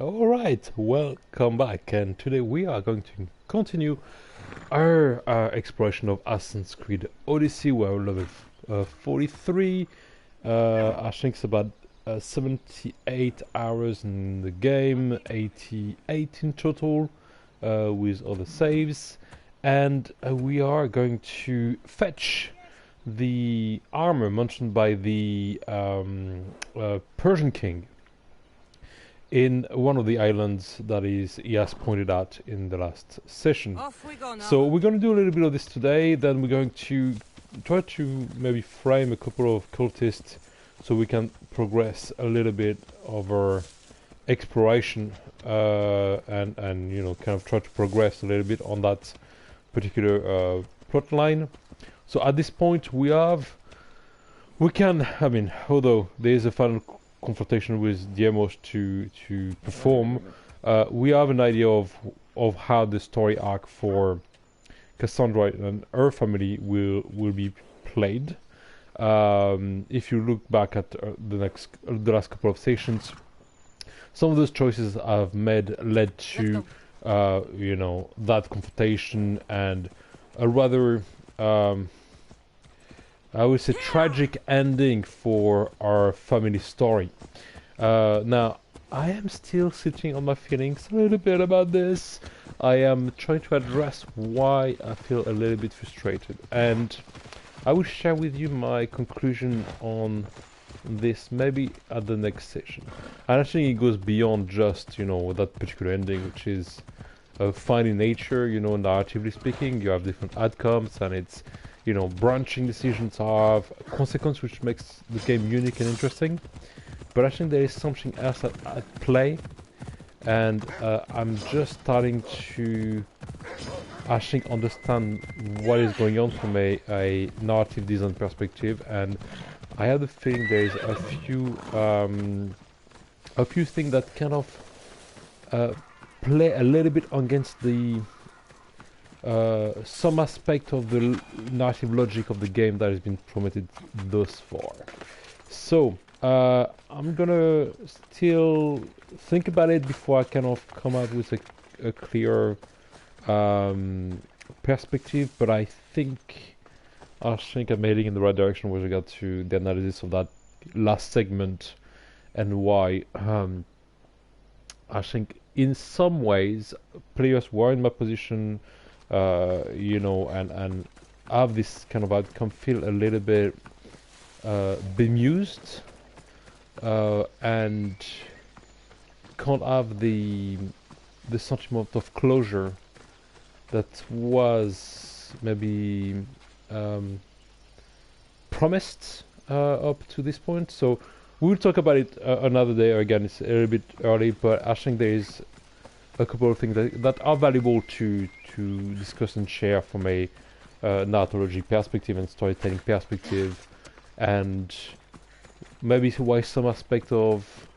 Alright, welcome back, and today we are going to continue our exploration of Assassin's Creed Odyssey. We're level 43. I think it's about 78 hours in the game, 88 in total, with other saves. And we are going to fetch the armor mentioned by the Persian king in one of the islands that he has pointed out in the last session. Off we go now. So we're going to do a little bit of this today, then we're going to try to maybe frame a couple of cultists so we can progress a little bit of our exploration and you know, kind of try to progress a little bit on that particular plot line. So at this point we can, I mean, although there is a final confrontation with Diemos to perform, we have an idea of how the story arc for Kassandra and her family will be played. If you look back at the last couple of sessions, some of those choices I've made led to you know, that confrontation and a rather I would say tragic ending for our family story. Now, I am still sitting on my feelings a little bit about this. I am trying to address why I feel a little bit frustrated, and I will share with you my conclusion on this maybe at the next session. And I think it goes beyond just, you know, that particular ending, which is fine in nature, you know, narratively speaking. You have different outcomes, and it's, you know, branching decisions have a consequence which makes the game unique and interesting. But I think there is something else at play, and I'm just starting to, I think, understand what is going on from a narrative design perspective, and I have the feeling there is a few things that kind of play a little bit against the some aspect of the narrative logic of the game that has been promoted thus far. So I'm gonna still think about it before I kind of come up with a clear perspective, but I think I'm heading in the right direction with regard to the analysis of that last segment and why I think in some ways players were in my position, you know, and have this kind of outcome feel a little bit bemused and can't have the sentiment of closure that was maybe promised up to this point. So we'll talk about it another day. Again, it's a little bit early, but I think there is a couple of things that are valuable to discuss and share from a narratology perspective and storytelling perspective, and maybe why some aspect of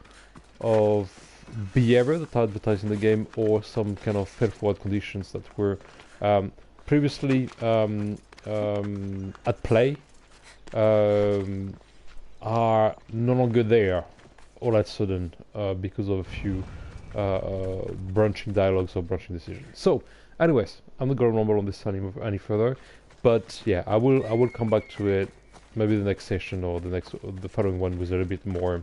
behavior that are advertised in the game or some kind of fail-forward conditions that were previously at play are no longer there all of a sudden because of a few branching dialogues or branching decisions. So, anyways, I'm not gonna rumble on this any further, but yeah, I will come back to it maybe the next session or the following one with a little bit more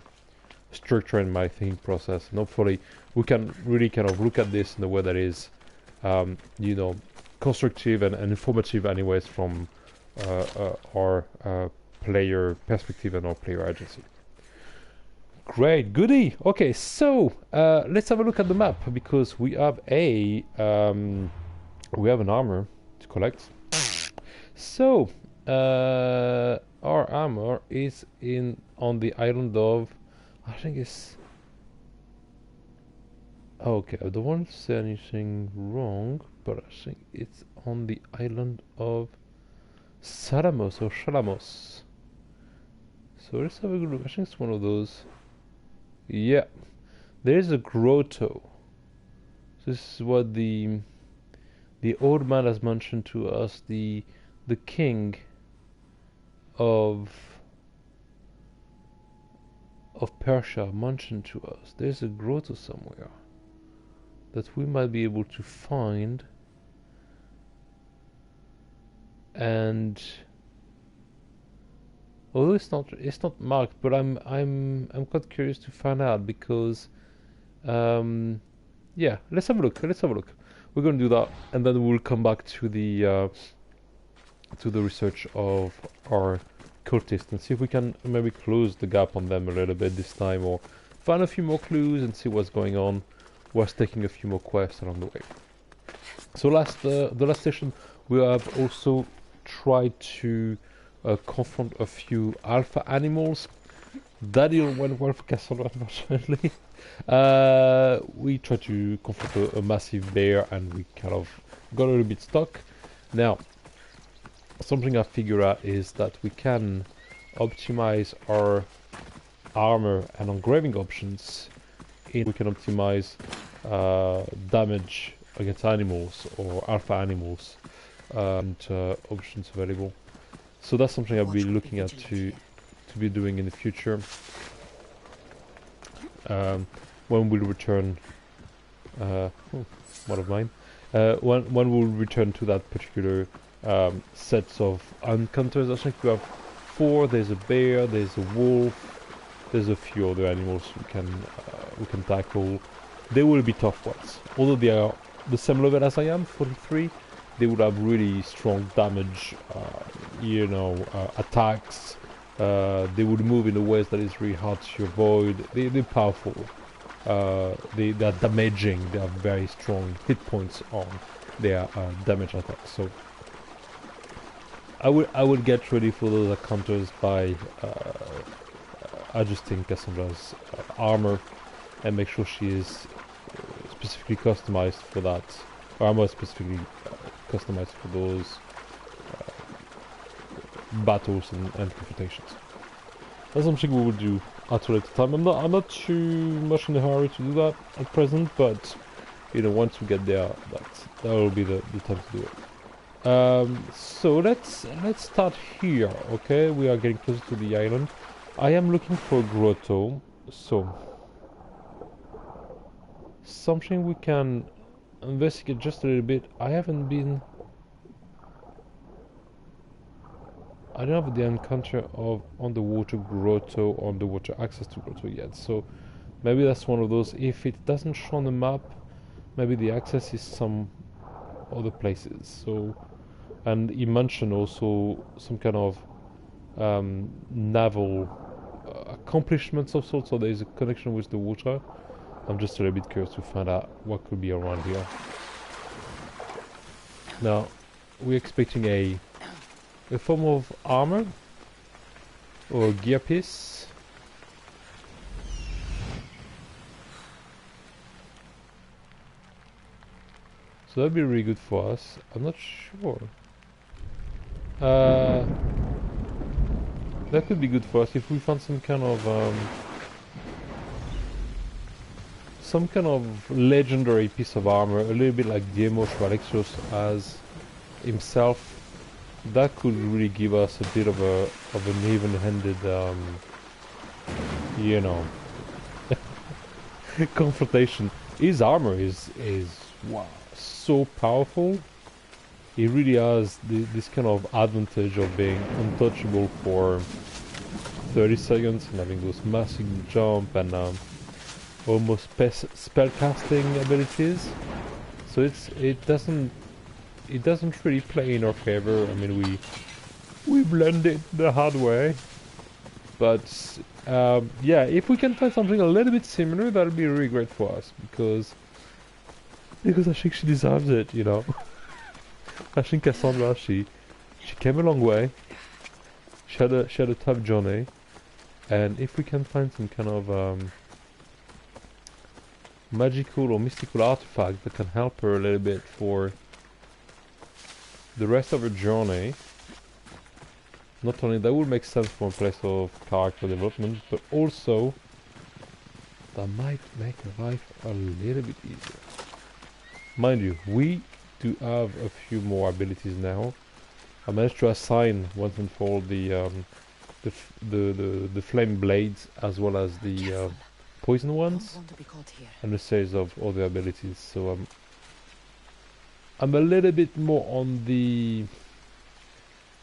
structure in my thinking process, and hopefully we can really kind of look at this in a way that is, you know, constructive and informative, anyways, from our player perspective and our player agency. Great, goody. Okay, so let's have a look at the map, because we have an armor to collect. So our armor is on the island of, I think it's, okay, I don't want to say anything wrong, but I think it's on the island of Salamis or Salamos. So let's have a good look. I think it's one of those. Yeah, there is a grotto. This is what the old man has mentioned to us. The king of of Persia mentioned to us. There's a grotto somewhere that we might be able to find, and although it's not marked, but I'm quite curious to find out because yeah, let's have a look. We're going to do that, and then we'll come back to the research of our cultists and see if we can maybe close the gap on them a little bit this time, or find a few more clues and see what's going on, whilst taking a few more quests along the way. So the last session, we have also tried to confront a few alpha animals. That didn't went well for Kassandra, unfortunately. We tried to confront a massive bear, and we kind of got a little bit stuck. Now, something I figured out is that we can optimize our armor and engraving options. We can optimize damage against animals or alpha animals, and options available. So that's something I'll be looking at to be doing in the future. When we'll return, one of mine. When we'll return to that particular sets of encounters. I think we have 4. There's a bear, there's a wolf, there's a few other animals we can tackle. They will be tough ones. Although they are the same level as I am, 43, they would have really strong damage, attacks. They would move in a ways that is really hard to avoid. They're powerful. They're damaging. They have very strong hit points on their damage attacks. So I would get ready for those encounters by adjusting Kassandra's armor and make sure she is specifically customized for that. Armor specifically customized for those battles and confrontations. That's something we will do at a later time. I'm not too much in a hurry to do that at present, but once we get there, that will be the time to do it. So let's start here. Okay, we are getting closer to the island. I am looking for a grotto, so something we can investigate just a little bit. I don't have the encounter of underwater grotto, underwater access to grotto yet, so maybe that's one of those. If it doesn't show on the map, maybe the access is some other places. So, and he mentioned also some kind of naval accomplishments of sorts, so there is a connection with the water. I'm just a little bit curious to find out what could be around here. Now, we're expecting a form of armor or a gear piece. So that'd be really good for us. I'm not sure. That could be good for us if we found some kind of legendary piece of armor, a little bit like Demos Alexios has himself. That could really give us a bit of an even-handed, confrontation. His armor is wow, so powerful. He really has this kind of advantage of being untouchable for 30 seconds and having those massive jump and almost spell casting abilities. So it doesn't really play in our favor. I mean, we blended the hard way, but yeah, if we can find something a little bit similar, that'll be really great for us, because I think she deserves it, I think Kassandra, she came a long way. She had a tough journey, and if we can find some kind of magical or mystical artifact that can help her a little bit for the rest of her journey, not only that will make sense from a place of character development, but also that might make her life a little bit easier. Mind you, we do have a few more abilities now. I managed to assign once and for all the the flame blades as well as the poison ones, and a series of other abilities. So I'm a little bit more on the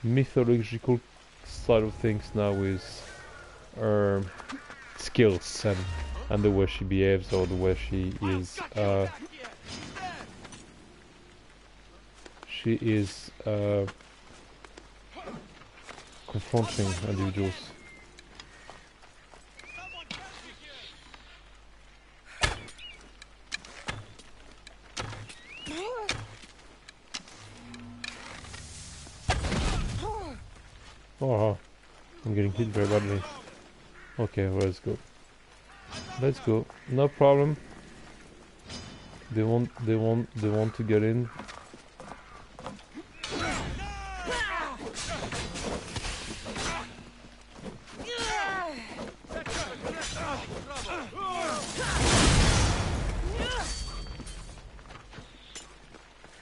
mythological side of things now with her skills and the way she behaves or the way she is confronting individuals. Oh, I'm getting hit very badly. Okay, well, let's go. Let's go. No problem. They want to get in.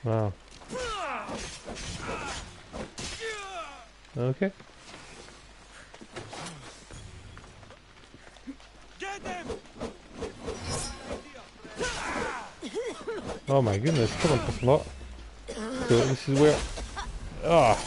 Wow. Okay. Oh my goodness, come on, that's a lot. So this is where... Ah!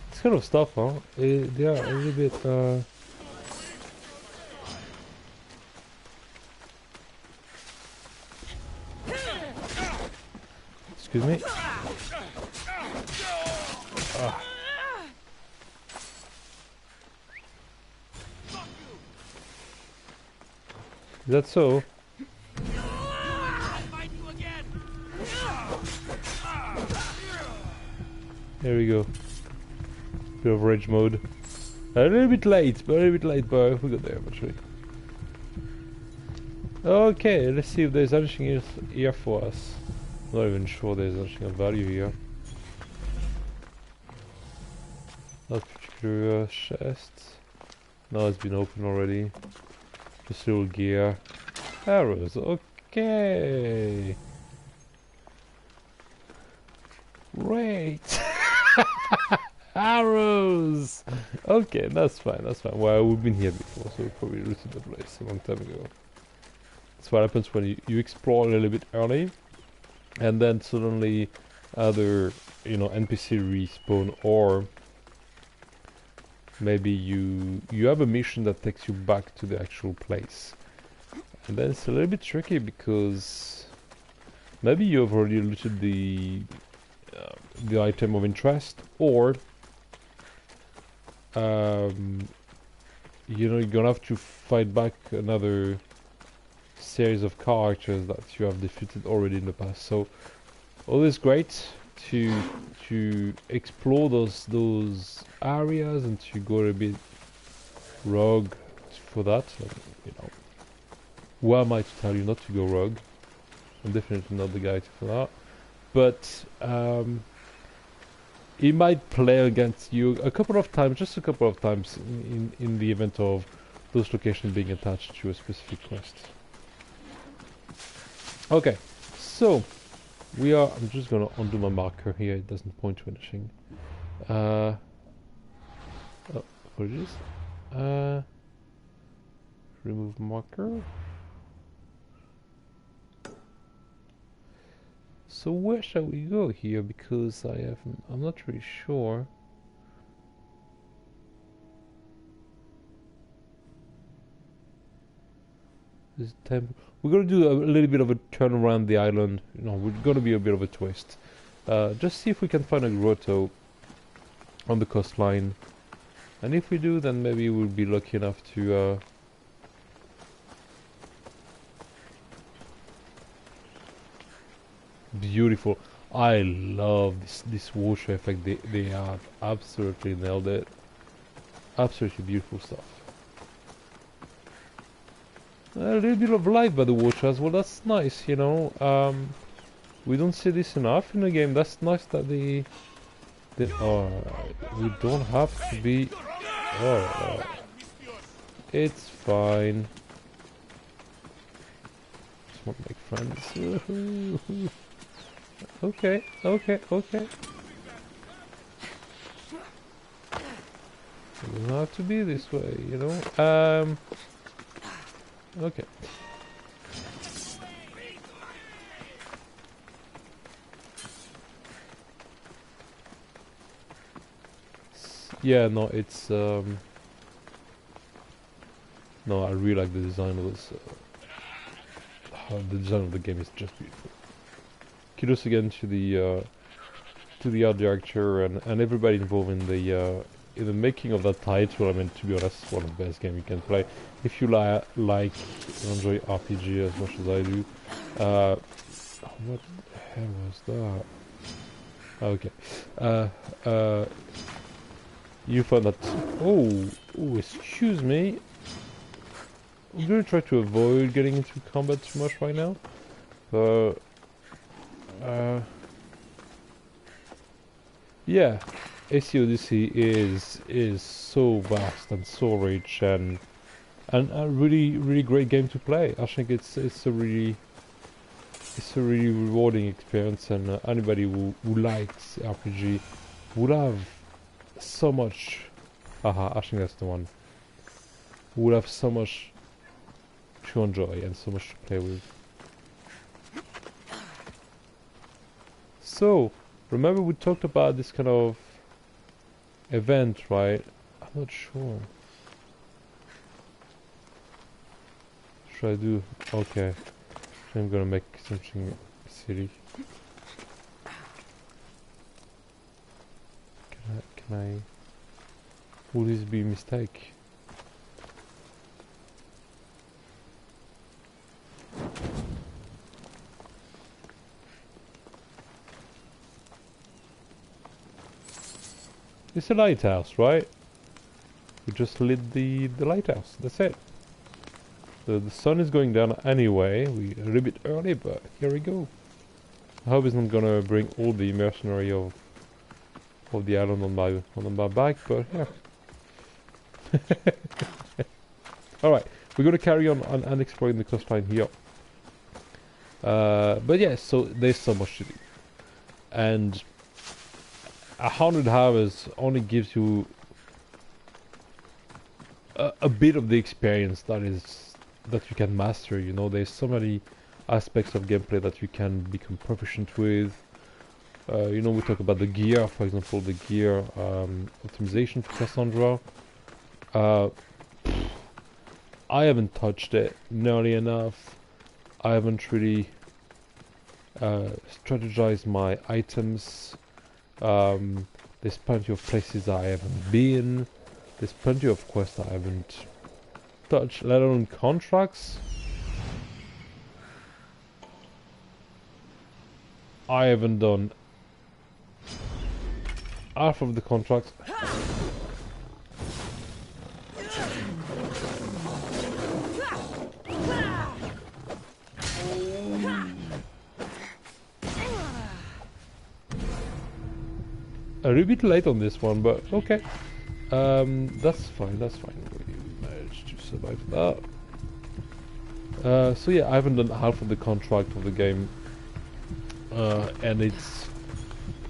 This kind of stuff, huh? They are a little bit... Excuse me. Ah. Is that so? There we go. Bit of rage mode. A little bit late, but we got there eventually. Okay, let's see if there's anything here for us. Not even sure there's anything of value here. Not particular chests. No, it's been opened already. Just little gear. Arrows, okay. Great. Arrows! Okay, that's fine, that's fine. Well, we've been here before, so we probably looted the place a long time ago. That's what happens when you explore a little bit early, and then suddenly other, NPC respawn, or maybe you have a mission that takes you back to the actual place. And then it's a little bit tricky because maybe you've already looted the item of interest, or you're gonna have to fight back another series of characters that you have defeated already in the past. So always great to explore those areas and to go a bit rogue for that. Who am I to tell you not to go rogue? I'm definitely not the guy for that. But he might play against you a couple of times, just a couple of times in the event of those locations being attached to a specific quest. Okay, so I'm just gonna undo my marker here, it doesn't point to anything. Oh, apologies. Remove marker. So where shall we go here? Because I'm not really sure. This temple. We're gonna do a little bit of a turn around the island. We're gonna be a bit of a twist. Just see if we can find a grotto on the coastline, and if we do, then maybe we'll be lucky enough to. Beautiful. I love this water effect. They have absolutely nailed it. Absolutely beautiful stuff. A little bit of light by the water as well. That's nice, We don't see this enough in the game. That's nice that they Then, we don't have to be... Oh, it's fine. Just want to make friends. Okay, okay, okay. It doesn't have to be this way, you know? Okay. Yeah, no, it's, no, I really like the design of this, the design of the game is just beautiful. Kudos again to the art director and everybody involved in the making of that title. I mean, to be honest, it's one of the best games you can play if you like enjoy RPG as much as I do. What the hell was that? Okay. You found that. Oh, excuse me. I'm gonna try to avoid getting into combat too much right now. Yeah, AC Odyssey is so vast and so rich and a really great game to play. I think it's a really rewarding experience, and anybody who likes RPG will have so much. Haha, I think that's the one. Will have so much to enjoy and so much to play with. So, remember we talked about this kind of event, right? I'm not sure. Should I do? Okay. I'm gonna make something silly. Can I? Will this be a mistake? It's a lighthouse, right? We just lit the lighthouse. That's it. The sun is going down anyway. We're a little bit early, but here we go. I hope it's not gonna bring all the mercenary of the island on my back, but yeah. All right, we're gonna carry on and exploring the coastline here. But yeah, so there's so much to do, and 100 hours only gives you a bit of the experience that you can master. You know, there's so many aspects of gameplay that you can become proficient with. You know, we talk about the gear, for example, the gear optimization for Kassandra. I haven't touched it nearly enough. I haven't really strategized my items. There's plenty of places I haven't been. There's plenty of quests I haven't touched, let alone contracts. I haven't done half of the contracts. A little bit late on this one, but okay. That's fine, that's fine. We managed to survive that. So yeah, I haven't done half of the contract of the game. And it's,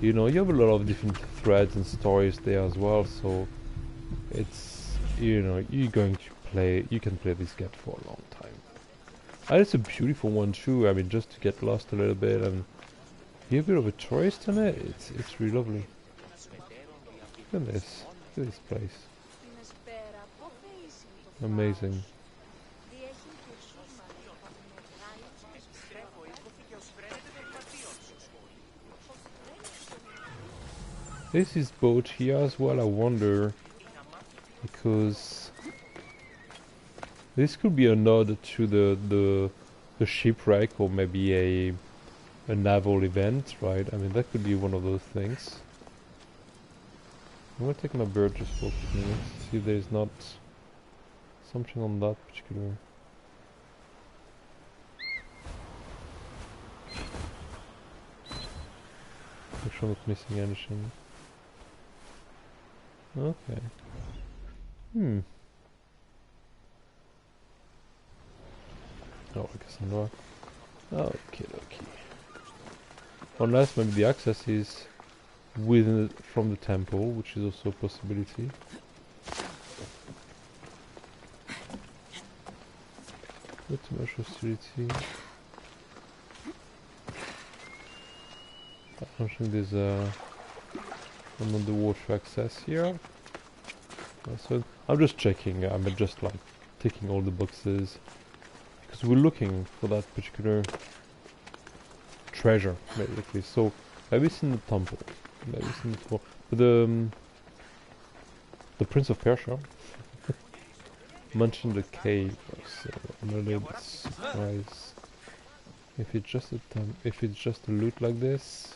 you know, you have a lot of different threads and stories there as well, so it's, you know, you can play this game for a long time. And it's a beautiful one too. I mean, just to get lost a little bit and be a bit of a tourist in it, it's really lovely. Look at this. Look at this place. Amazing. This is boat here as well, I wonder, because this could be a nod to the shipwreck, or maybe a naval event, right? I mean, that could be one of those things. I'm gonna take my bird just for a few minutes, see if there's not something on that particular. Make sure I'm not missing anything. Okay. Hmm. Oh, Kassandra. Okay, okay. Unless maybe the access is within from the temple, which is also a possibility. Not too much hostility. I don't think there's another water access here. So I'm just checking. I'm just like ticking all the boxes because we're looking for that particular treasure, basically. So maybe it's in the temple. Maybe it's in the temple. But the Prince of Persia mentioned the cave, so I'm a little bit surprised if it's just a loot like this.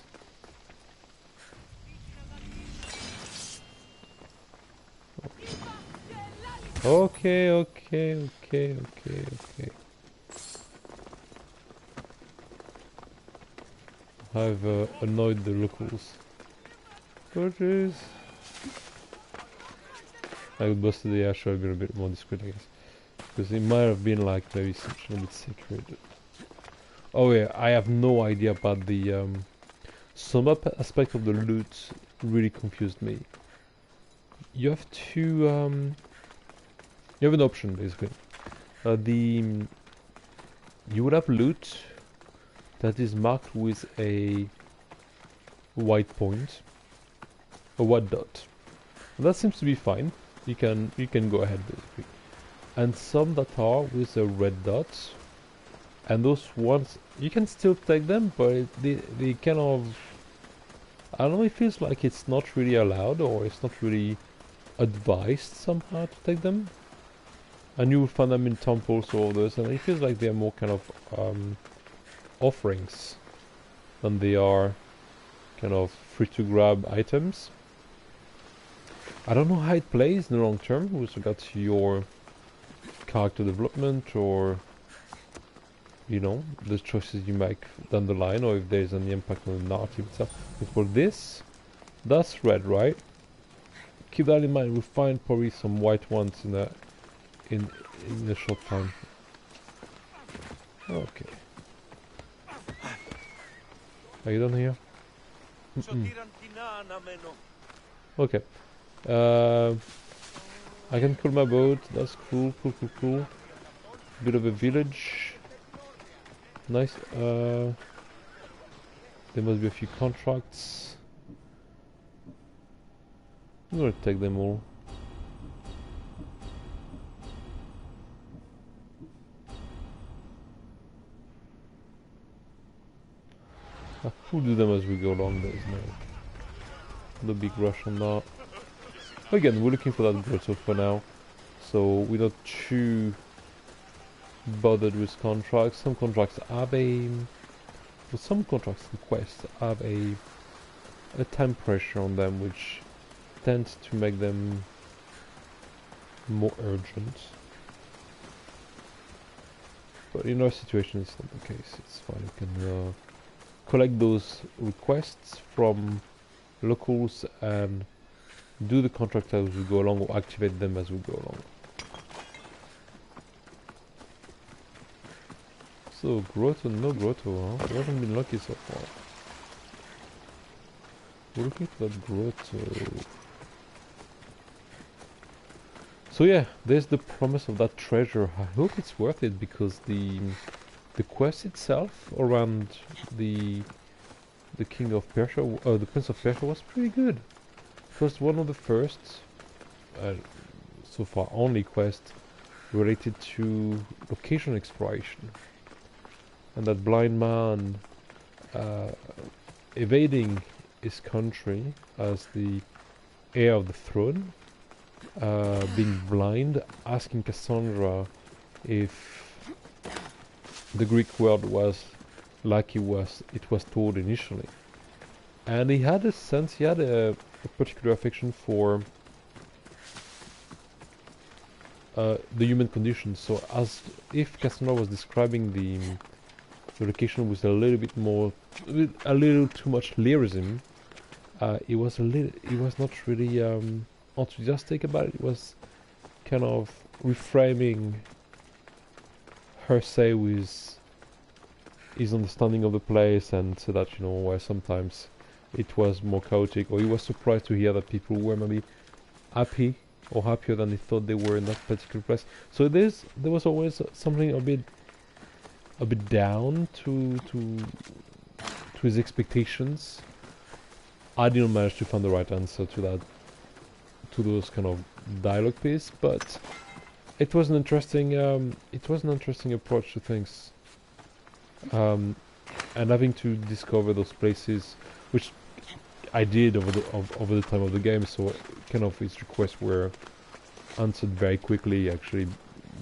Okay, okay, okay, okay, okay. I've annoyed the locals. Gorgeous. I would busted the should have been a bit more discreet, I guess. Because it might have been like maybe something a bit secret. Oh yeah, I have no idea about the some aspect of the loot really confused me. You have to you have an option basically. You would have loot that is marked with a white point, a white dot. And that seems to be fine. You can go ahead basically. And some that are with a red dot, and those ones you can still take them, but they kind of, I don't know, it feels like it's not really allowed or it's not really advised somehow to take them. And you will find them in temples or others, and it feels like they're more kind of offerings than they are kind of free to grab items. I don't know how it plays in the long term with regard to your character development or, you know, the choices you make down the line, or if there's any impact on the narrative itself. But for this, that's red, right? Keep that in mind. We'll find probably some white ones in a short time. Okay. Are you done here? Okay. I can call my boat. That's cool, cool, cool, cool. Bit of a village. Nice. There must be a few contracts. I'm gonna take them all. We'll do them as we go along. There's no big rush on that. Again, we're looking for that grotto for now, so we're not too bothered with contracts. Some contracts have some contracts and quests have a time pressure on them, which tends to make them more urgent. But in our situation, it's not the case. It's fine. You can collect those requests from locals and do the contract as we go along, or activate them as we go along. So grotto, no grotto, huh? We haven't been lucky so far. We're looking for that grotto. So yeah, there's the promise of that treasure. I hope it's worth it, because the quest itself around the King of Persia, the Prince of Persia, was pretty good. It was one of the first, so far only quest related to location exploration, and that blind man evading his country as the heir of the throne, being blind, asking Kassandra if the Greek world was like it was told initially. And he had a sense, he had a particular affection for the human condition. So as if Kassandra was describing the location with a little bit more, a little too much lyrism, it was not really enthusiastic about it. It was kind of reframing her say with his understanding of the place, and so that, you know, where sometimes it was more chaotic, or he was surprised to hear that people were maybe happy or happier than they thought they were in that particular place. So there was always something a bit down to his expectations. I didn't manage to find the right answer to that, to those kind of dialogue piece, but it was an interesting approach to things. And having to discover those places, which I did over the time of the game, so kind of his requests were answered very quickly. Actually,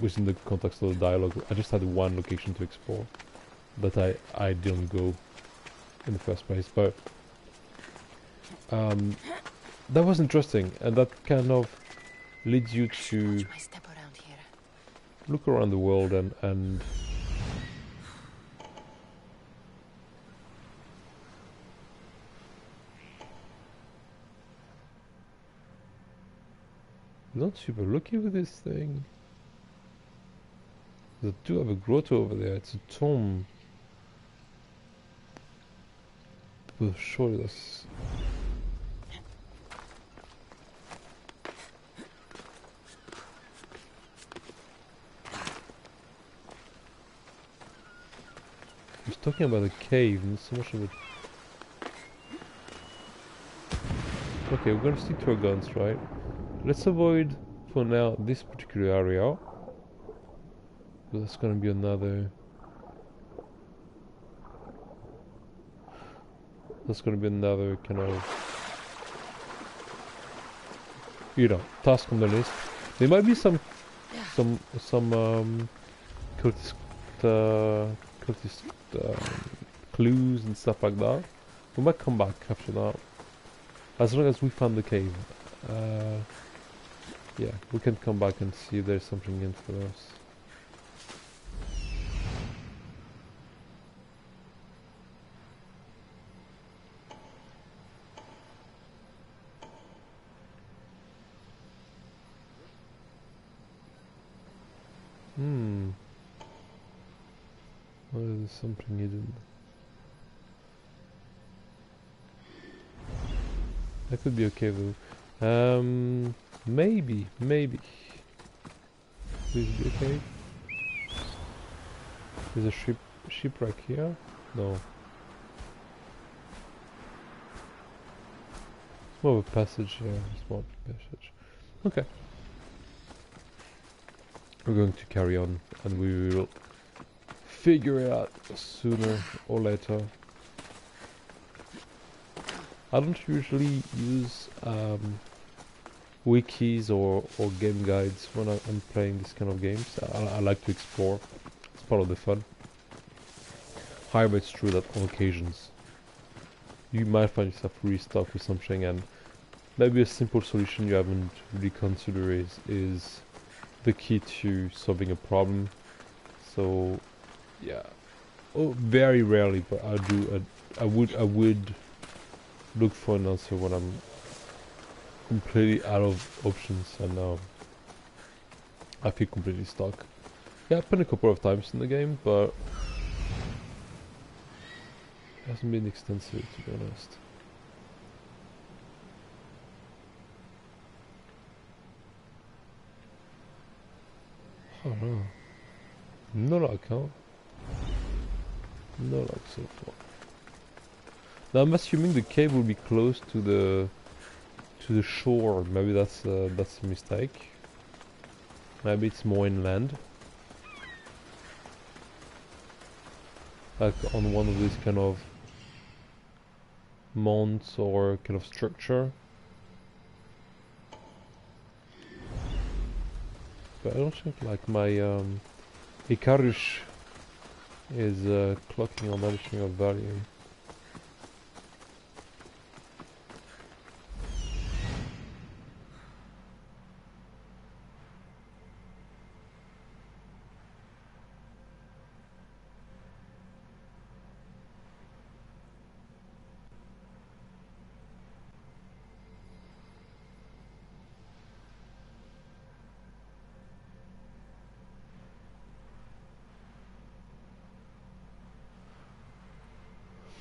within the context of the dialogue, I just had one location to explore that I didn't go in the first place, but that was interesting, and that kind of leads you to look around the world and not super lucky with this thing. They do have a grotto over there. It's a tomb. But surely that's... He's talking about a cave, not so much of it. Okay, we're gonna stick to our guns, right? Let's avoid, for now, this particular area. But that's gonna be another... That's gonna be another kind of... You know, task on the list. There might be some cultist clues and stuff like that. We might come back after that, as long as we found the cave. Yeah, we can come back and see if there's something in for us. Oh, there's something hidden. That could be okay though. Maybe. Please be okay. There's a shipwreck here? No. It's more of a passage here. It's more of a passage. Okay. We're going to carry on, and we will figure it out sooner or later. I don't usually use wikis or game guides when I'm playing this kind of games. I like to explore. It's part of the fun. However, it's true that on occasions you might find yourself really stuck with something, and maybe a simple solution you haven't really considered is the key to solving a problem. So yeah, very rarely, but I would look for an answer when I'm completely out of options, and I feel completely stuck. Yeah, I've been a couple of times in the game, but it hasn't been extensive, to be honest. Oh no. No luck, huh? No luck so far. Now I'm assuming the cave will be close to the shore. Maybe that's a mistake. Maybe it's more inland, like on one of these kind of mounds or kind of structure. But I don't think like my Icarus is clocking on anything of value.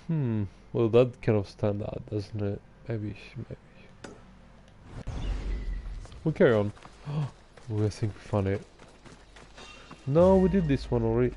Well, that kind of stand out, doesn't it? Maybe. We'll carry on. Oh, I think we found it. No, we did this one already.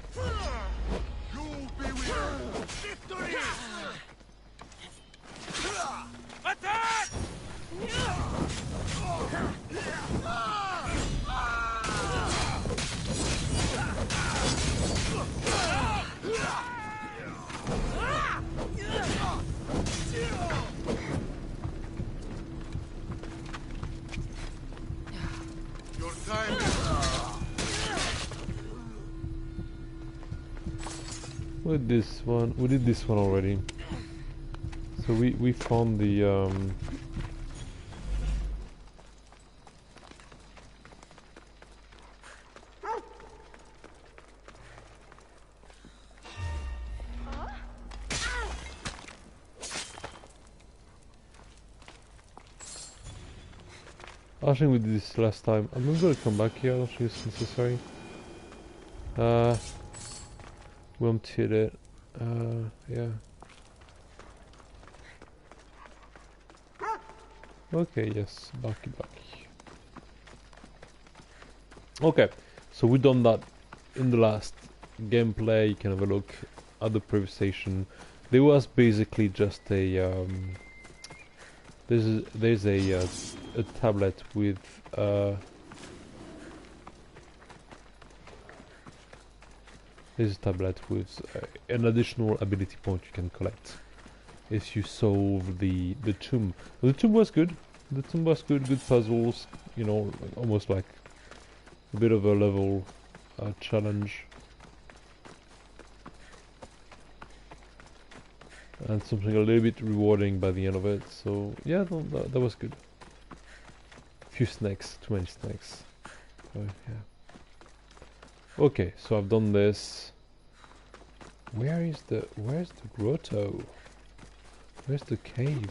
With this one, we did this one already. So we found the I think we did this last time. I'm not gonna come back here, I don't think it's necessary. We emptied it. Yeah. Okay, yes, back. Okay, so we done that in the last gameplay. You can have a look at the previous station. There was basically just a there's a tablet with an additional ability point you can collect if you solve the tomb. The tomb was good. The tomb was good. Good puzzles. You know, almost like a bit of a level challenge. And something a little bit rewarding by the end of it. So yeah, no, that was good. Few snakes, too many snakes. Yeah. Okay, so I've done this. Where's the grotto? Where's the cave?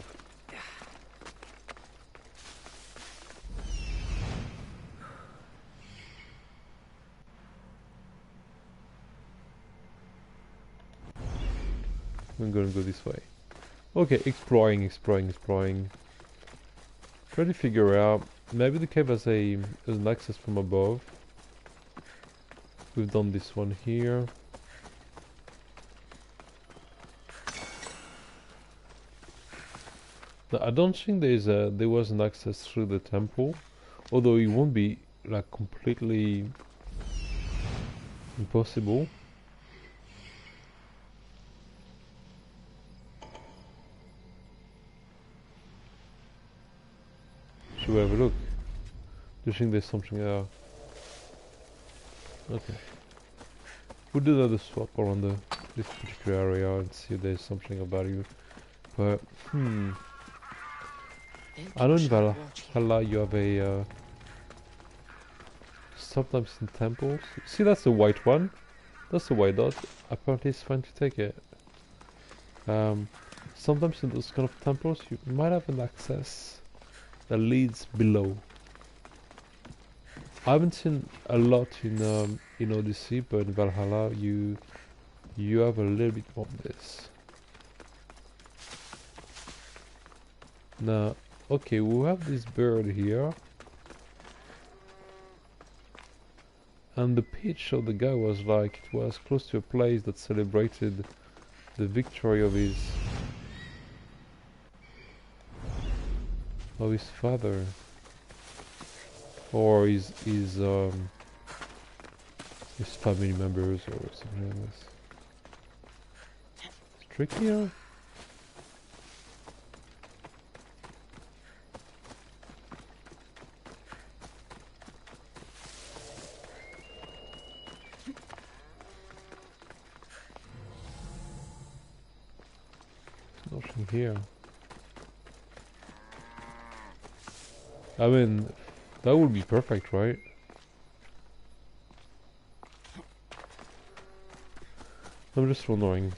I'm gonna go this way. Okay, exploring. Try to figure out. Maybe the cave has an access from above. We've done this one here. Now, I don't think there was an access through the temple, although it won't be like completely impossible. Should we have a look? Do you think there's something there? Okay. We'll do another swap around this particular area and see if there's something of value. But, I know in Valhalla you have a, sometimes in temples. See, that's the white one? That's the white dot. Apparently it's fine to take it. Sometimes in those kind of temples you might have an access that leads below. I haven't seen a lot in Odyssey, but in Valhalla you have a little bit more of this. Now, okay, we have this bird here, and the pitch of the guy was like it was close to a place that celebrated the victory of his father. Or his family members or something like this. It's trickier. There's nothing here. I mean, that would be perfect, right? I'm just wondering.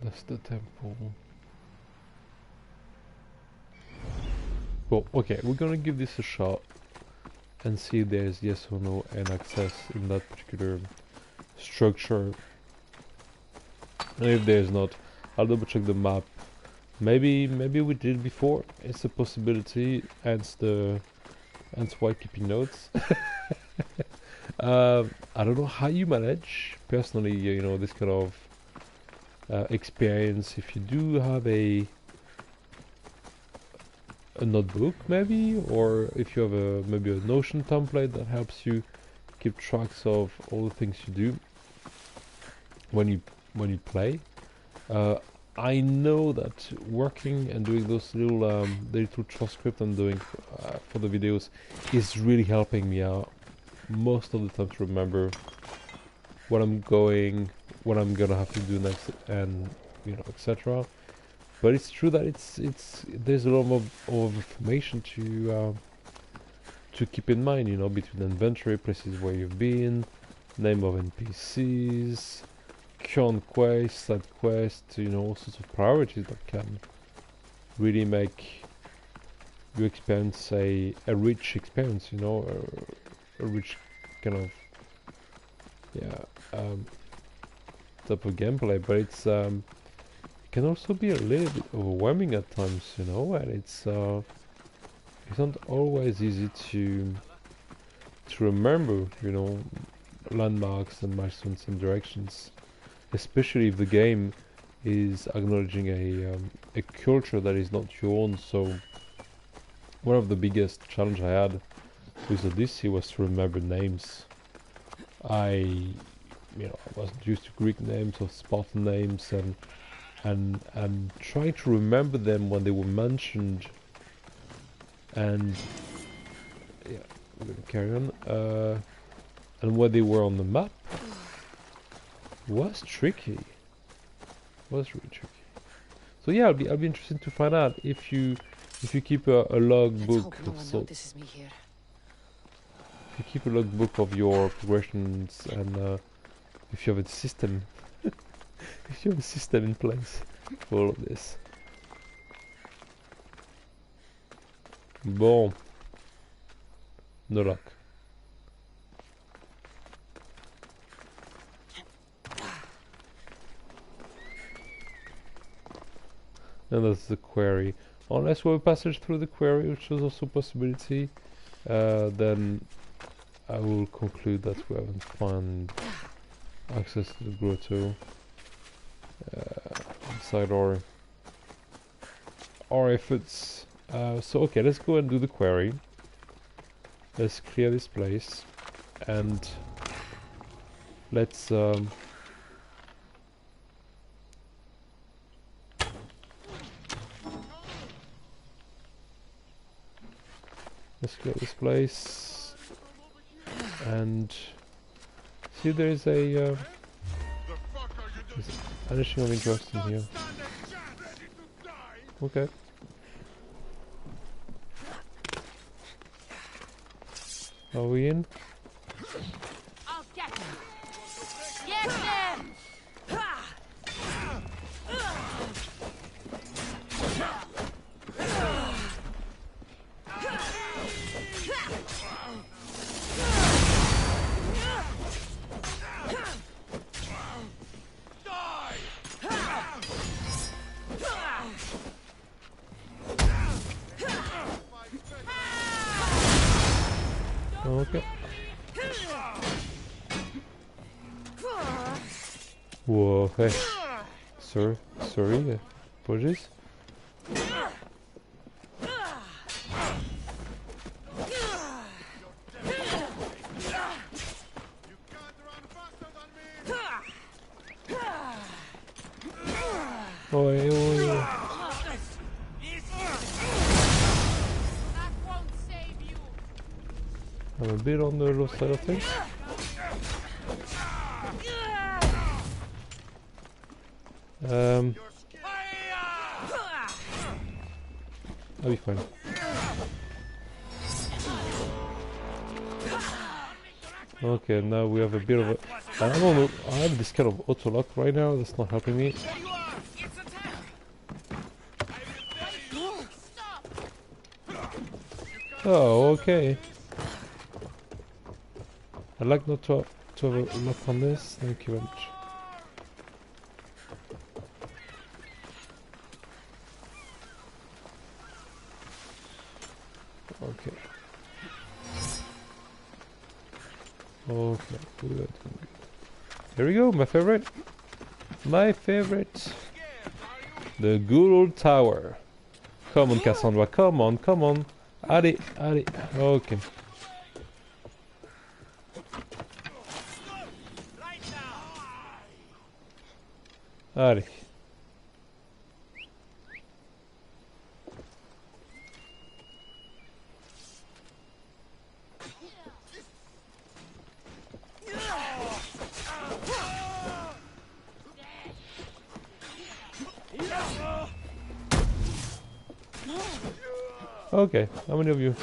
That's the temple. Well, okay, we're gonna give this a shot and see if there's yes or no and access in that particular structure. And if there's not, I'll double check the map. Maybe we did before. It's a possibility. Hence why keeping notes. I don't know how you manage personally, you know, this kind of experience. If you do have a notebook, maybe, or if you have maybe a Notion template that helps you keep tracks of all the things you do when you play. I know that working and doing those little the little transcript I'm doing for the videos is really helping me out most of the time to remember what I'm gonna have to do next, and you know, etc. But it's true that there's a lot of information to keep in mind, you know, between inventory, places where you've been, name of NPCs, current quests, side quests, you know, all sorts of priorities that can really make you experience a rich experience, you know, a rich kind of type of gameplay. But it's it can also be a little bit overwhelming at times, you know, and it's not always easy to remember, you know, landmarks and milestones and directions, especially if the game is acknowledging a culture that is not your own. So one of the biggest challenge I had with Odyssey was to remember names. I wasn't used to Greek names or Spartan names, and trying to remember them when they were mentioned, and yeah, we're gonna carry on, and where they were on the map was tricky. Was really tricky. So yeah, I'll be interested to find out if you keep a logbook. This is me here. If you keep a logbook of your progressions, and if you have a system, if you have a system in place for all of this. Bon. No luck. And that's the quarry. Unless we have a passage through the quarry, which is also a possibility, then I will conclude that we haven't found access to the grotto inside our efforts. So okay, let's go and do the quarry. Let's clear this place, and let's clear this place and see if there is a anything of interest in here. Okay. Are we in? I'll get him. Get him! Okay. Whoa, hey. Sorry, apologies. Oh, I'm a bit on the low side of things. I'll be fine. Okay, now we have a bit of a... I don't know, I have this kind of auto lock right now, that's not helping me. Oh, okay. I'd like not to have a look on this. Thank you very much. Okay. Okay, good. Here we go, my favorite. My favorite. The good old tower. Come on, Kassandra, come on, come on. Allez, allez. Okay. Allez. Okay, how many of you?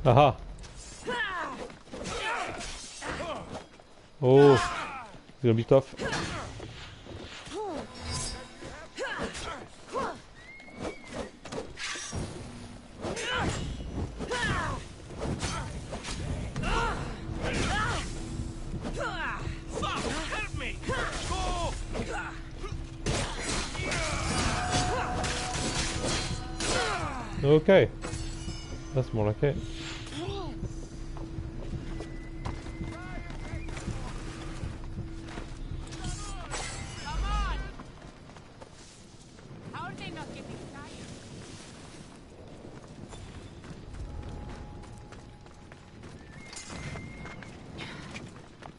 Aha! Oh, it's gonna be tough. Okay, that's more like it.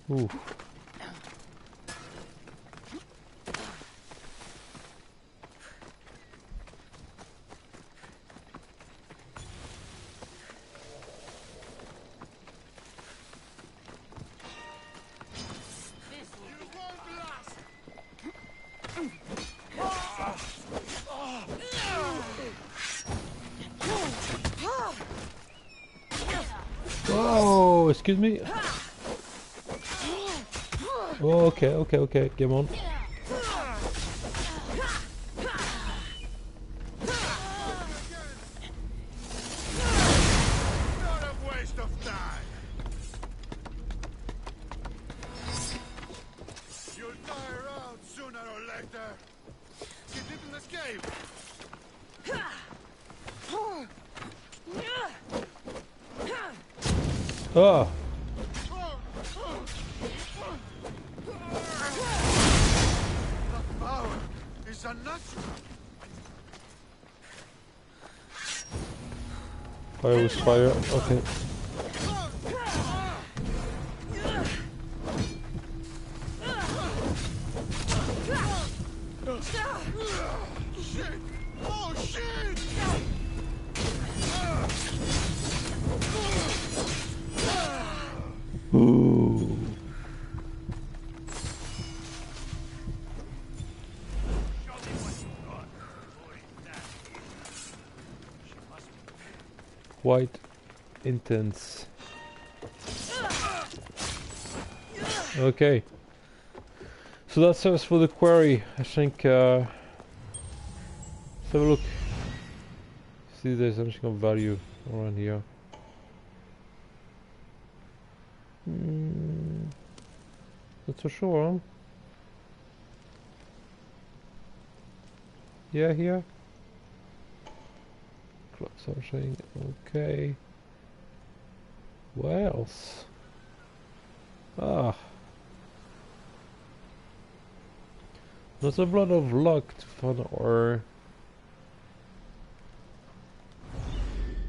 Ooh. Oh, excuse me. Oh, okay, come on. Ah! Fire with fire, okay. Ooh. Quite intense. Okay. So that serves for the quarry. I think let's have a look. See if there's anything of value around here. Not so sure, huh? Yeah, here. Clock something. Okay. What else? Ah. There's a lot of luck to find our...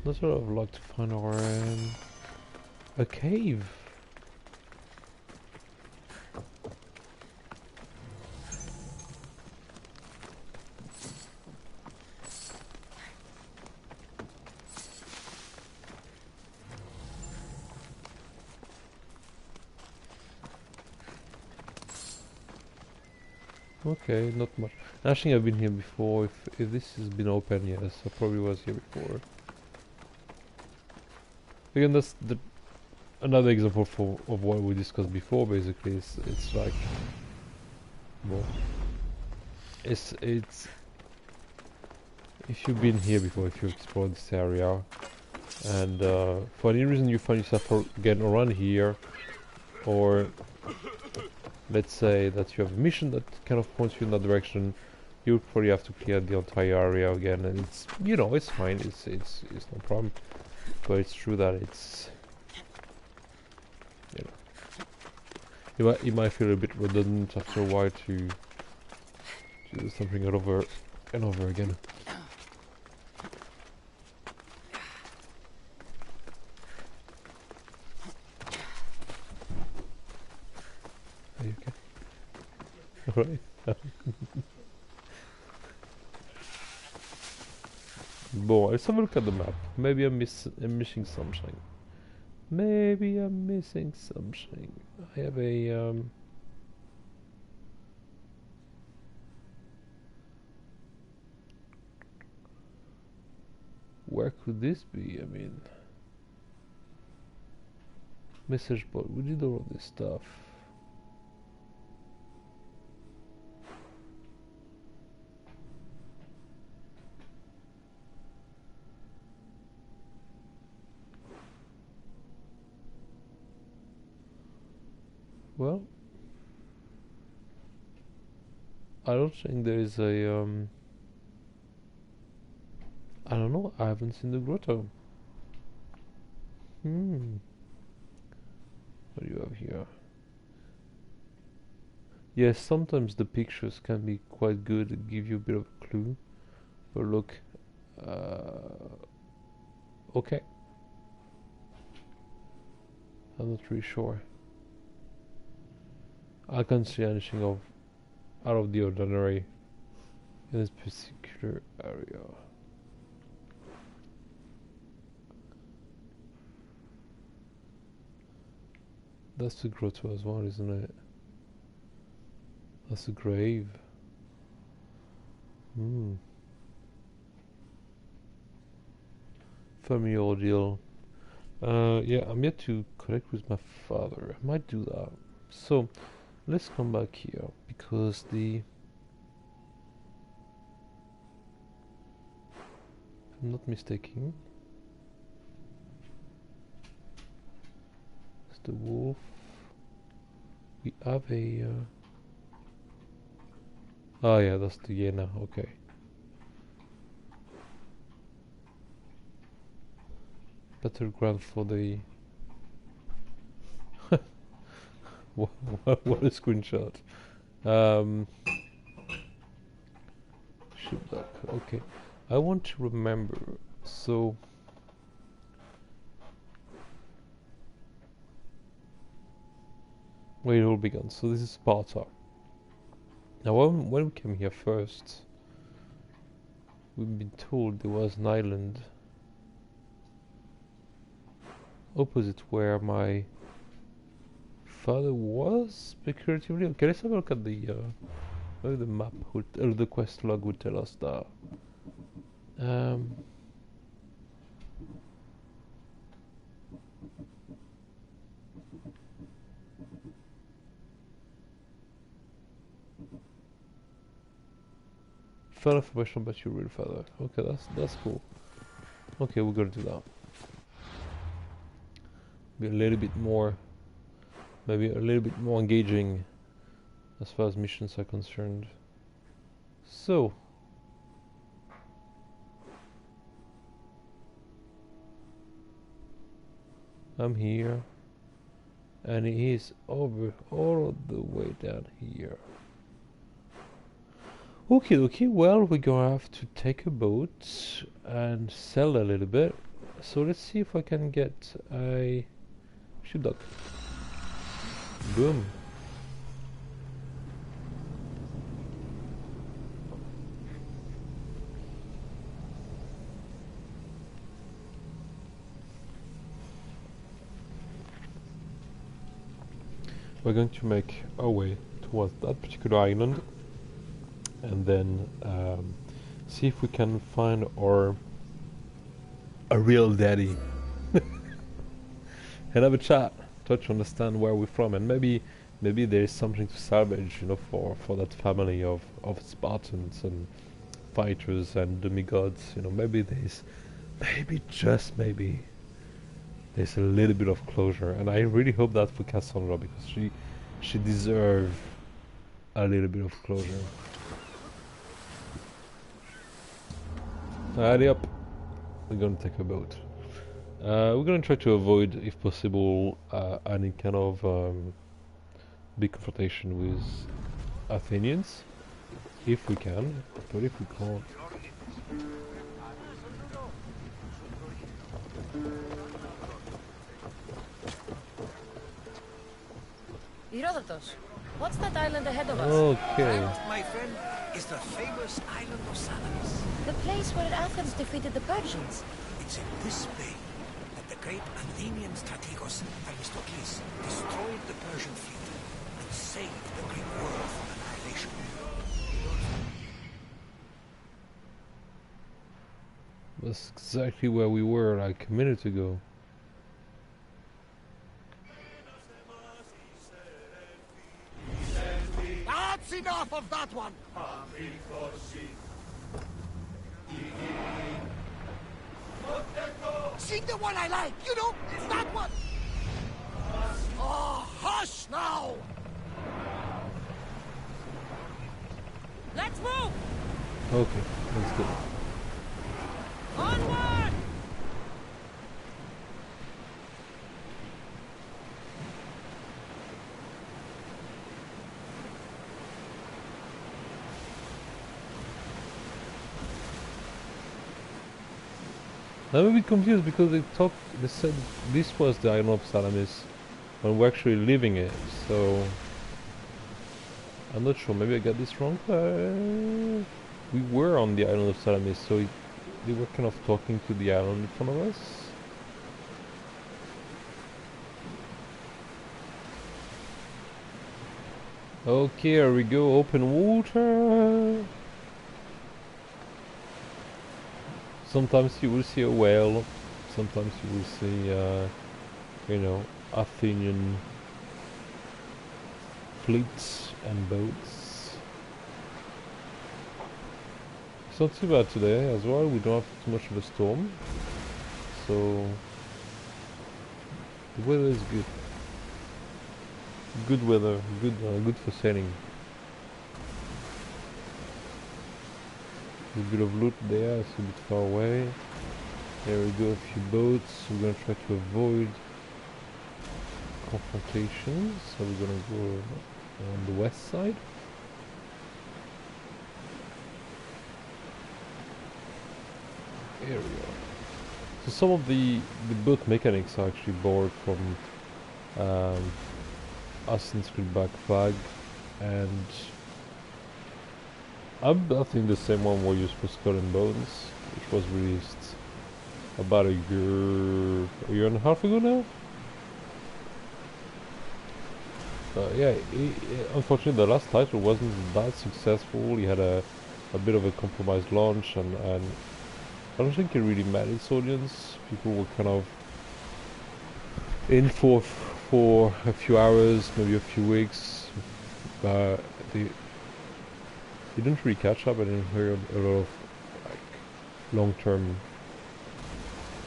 There's a lot of luck to find our... a cave. Okay, not much. I think I've been here before. If this has been open, yes, I probably was here before. Again, that's another example of what we discussed before. Basically, it's like, well, it's if you've been here before, if you explored this area, and for any reason you find yourself again around here, or let's say that you have a mission that kind of points you in that direction, you would probably have to clear the entire area again, and it's, you know, it's fine, it's no problem. But it's true that it's, you know, it might feel a bit redundant after a while to do something over and over again. Are you okay? Alright. Bon, let's have a look at the map. Maybe I'm missing something. Maybe I'm missing something. I have a where could this be? I mean, message board. We did all of this stuff. Well, I don't think there is a I don't know, I haven't seen the grotto. What do you have here? Yes, sometimes the pictures can be quite good and give you a bit of a clue. But look, okay. I'm not really sure. I can't see anything out of the ordinary in this particular area. That's the grotto as well, isn't it? That's a grave. Family ordeal. Yeah, I'm yet to connect with my father. I might do that. So, let's come back here, because if I'm not mistaken, it's the wolf. We have a oh yeah, that's the hyena, okay. Battleground for the what a screenshot. Shiplock, okay. I want to remember, so where it all began. So this is Sparta. Now when we came here first, we've been told there was an island opposite where my father was, speculatively. Okay, let's have a look at the maybe the map would, or the quest log would tell us that. Further information about your real father. Okay, that's cool. Okay, we're gonna do that. Be a little bit more, maybe a little bit more engaging as far as missions are concerned. So, I'm here, and he is over all the way down here. Okay, well, we're gonna have to take a boat and sell a little bit. So let's see if I can get a shipdock. Boom. We're going to make our way towards that particular island, and then see if we can find a real daddy. and have a chat, try to understand where we're from, and maybe there's something to salvage, you know, for that family of Spartans and fighters and demigods. You know, maybe just maybe there's a little bit of closure, and I really hope that for Kassandra, because she deserves a little bit of closure. Alrighty up, we're gonna take a boat. We're gonna try to avoid, if possible, any kind of big confrontation with Athenians, if we can, but if we can't. Herodotus, what's that island ahead of us? Okay. That, my friend, is the famous island of Salamis. The place where Athens defeated the Persians. It's in this bay that the great Athenian strategos Themistocles destroyed the Persian fleet and saved the Greek world from annihilation. That's exactly where we were like a minute ago. That's enough of that one! Sing the one I like, you know, it's that one! Oh, hush now! Let's move! Okay, let's go. Onward! I'm a bit confused because they said this was the island of Salamis when we're actually leaving it, so I'm not sure, maybe I got this wrong. We were on the island of Salamis, so they were kind of talking to the island in front of us. Okay, here we go, open water. Sometimes you will see a whale, sometimes you will see, you know, Athenian fleets and boats. It's not too bad today as well, we don't have too much of a storm, so the weather is good. Good weather, good for sailing. A bit of loot there, it's a bit far away. There we go, a few boats. We're gonna try to avoid confrontations, so we're gonna go on the west side. Here we are. So some of the boat mechanics are actually borrowed from Assassin's Creed Black Flag, and I think the same one where you supposed to Skull and Bones, which was released about a year and a half ago now. Yeah, unfortunately the last title wasn't that successful. He had a bit of a compromised launch, and I don't think it really met its audience. People were kind of in for a few hours, maybe a few weeks. They didn't really catch up. I didn't hear a lot of like long-term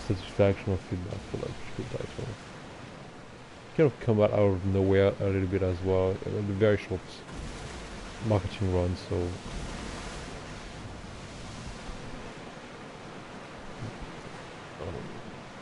satisfaction or feedback for that title. Kind of come out of nowhere a little bit as well. It was a very short marketing run, so